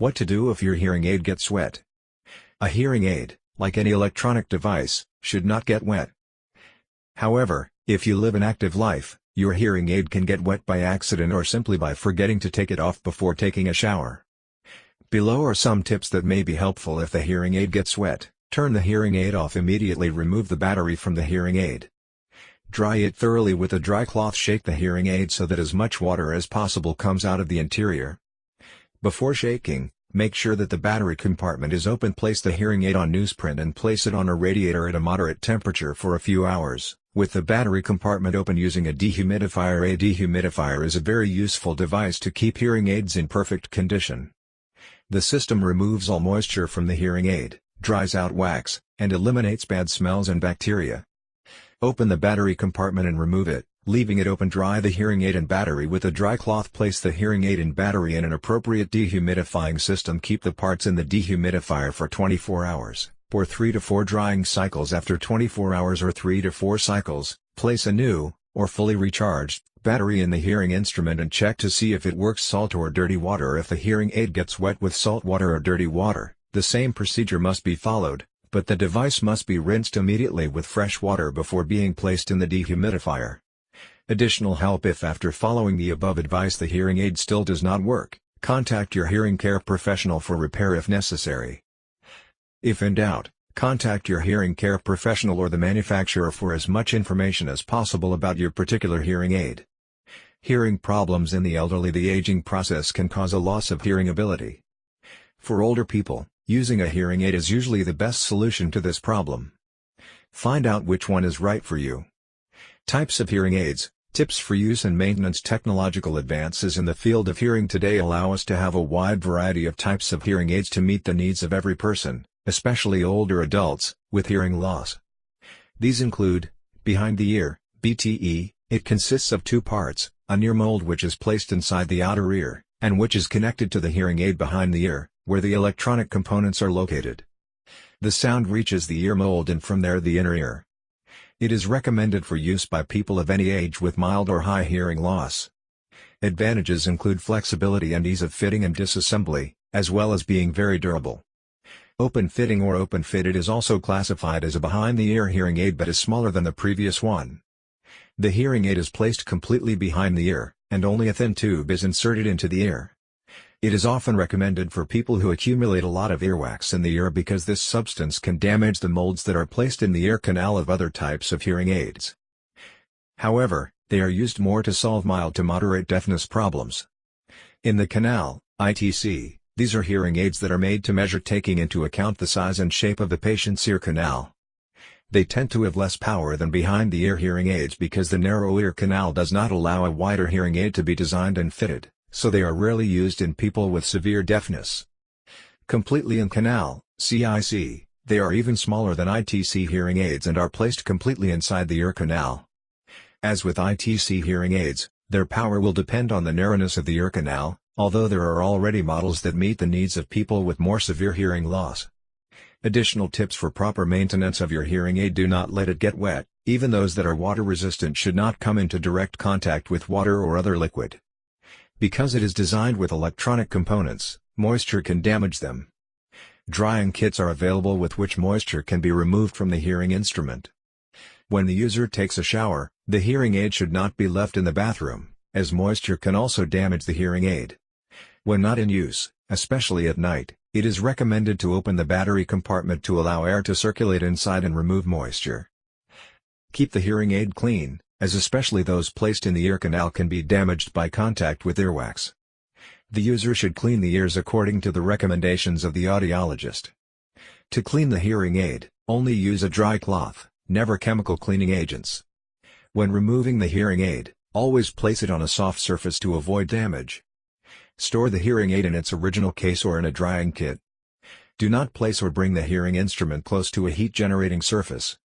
What to do if your hearing aid gets wet? A hearing aid, like any electronic device, should not get wet. However, if you live an active life, your hearing aid can get wet by accident or simply by forgetting to take it off before taking a shower. Below are some tips that may be helpful if the hearing aid gets wet. Turn the hearing aid off immediately. Remove the battery from the hearing aid. Dry it thoroughly with a dry cloth. Shake the hearing aid so that as much water as possible comes out of the interior. Before shaking, make sure that the battery compartment is open. Place the hearing aid on newsprint and place it on a radiator at a moderate temperature for a few hours, with the battery compartment open using a dehumidifier. A dehumidifier is a very useful device to keep hearing aids in perfect condition. The system removes all moisture from the hearing aid, dries out wax, and eliminates bad smells and bacteria. Open the battery compartment and remove it, leaving it open. Dry the hearing aid and battery with a dry cloth. Place the hearing aid and battery in an appropriate dehumidifying system. Keep the parts in the dehumidifier for 24 hours. Pour 3 to 4 drying cycles. After 24 hours or 3 to 4 cycles, place a new, or fully recharged, battery in the hearing instrument and check to see if it works. Salt or dirty water. If the hearing aid gets wet with salt water or dirty water, the same procedure must be followed, but the device must be rinsed immediately with fresh water before being placed in the dehumidifier. Additional help. If after following the above advice the hearing aid still does not work, contact your hearing care professional for repair if necessary. If in doubt, contact your hearing care professional or the manufacturer for as much information as possible about your particular hearing aid. Hearing problems in the elderly. The aging process can cause a loss of hearing ability. For older people, using a hearing aid is usually the best solution to this problem. Find out which one is right for you. Types of hearing aids, tips for use and maintenance. Technological advances in the field of hearing today allow us to have a wide variety of types of hearing aids to meet the needs of every person, especially older adults, with hearing loss. These include, behind the ear, BTE. It consists of 2 parts, a ear mold which is placed inside the outer ear, and which is connected to the hearing aid behind the ear, where the electronic components are located. The sound reaches the ear mold and from there the inner ear. It is recommended for use by people of any age with mild or high hearing loss. Advantages include flexibility and ease of fitting and disassembly, as well as being very durable. Open fitting or open fitted is also classified as a behind-the-ear hearing aid but is smaller than the previous one. The hearing aid is placed completely behind the ear, and only a thin tube is inserted into the ear. It is often recommended for people who accumulate a lot of earwax in the ear because this substance can damage the molds that are placed in the ear canal of other types of hearing aids. However, they are used more to solve mild to moderate deafness problems. In the canal, ITC, these are hearing aids that are made to measure taking into account the size and shape of the patient's ear canal. They tend to have less power than behind-the-ear hearing aids because the narrow ear canal does not allow a wider hearing aid to be designed and fitted, so they are rarely used in people with severe deafness. Completely in canal, CIC, they are even smaller than ITC hearing aids and are placed completely inside the ear canal. As with ITC hearing aids, their power will depend on the narrowness of the ear canal, although there are already models that meet the needs of people with more severe hearing loss. Additional tips for proper maintenance of your hearing aid. Do not let it get wet. Even those that are water resistant should not come into direct contact with water or other liquid. Because it is designed with electronic components, moisture can damage them. Drying kits are available with which moisture can be removed from the hearing instrument. When the user takes a shower, the hearing aid should not be left in the bathroom, as moisture can also damage the hearing aid. When not in use, especially at night, it is recommended to open the battery compartment to allow air to circulate inside and remove moisture. Keep the hearing aid clean, as especially those placed in the ear canal can be damaged by contact with earwax. The user should clean the ears according to the recommendations of the audiologist. To clean the hearing aid, only use a dry cloth, never chemical cleaning agents. When removing the hearing aid, always place it on a soft surface to avoid damage. Store the hearing aid in its original case or in a drying kit. Do not place or bring the hearing instrument close to a heat-generating surface,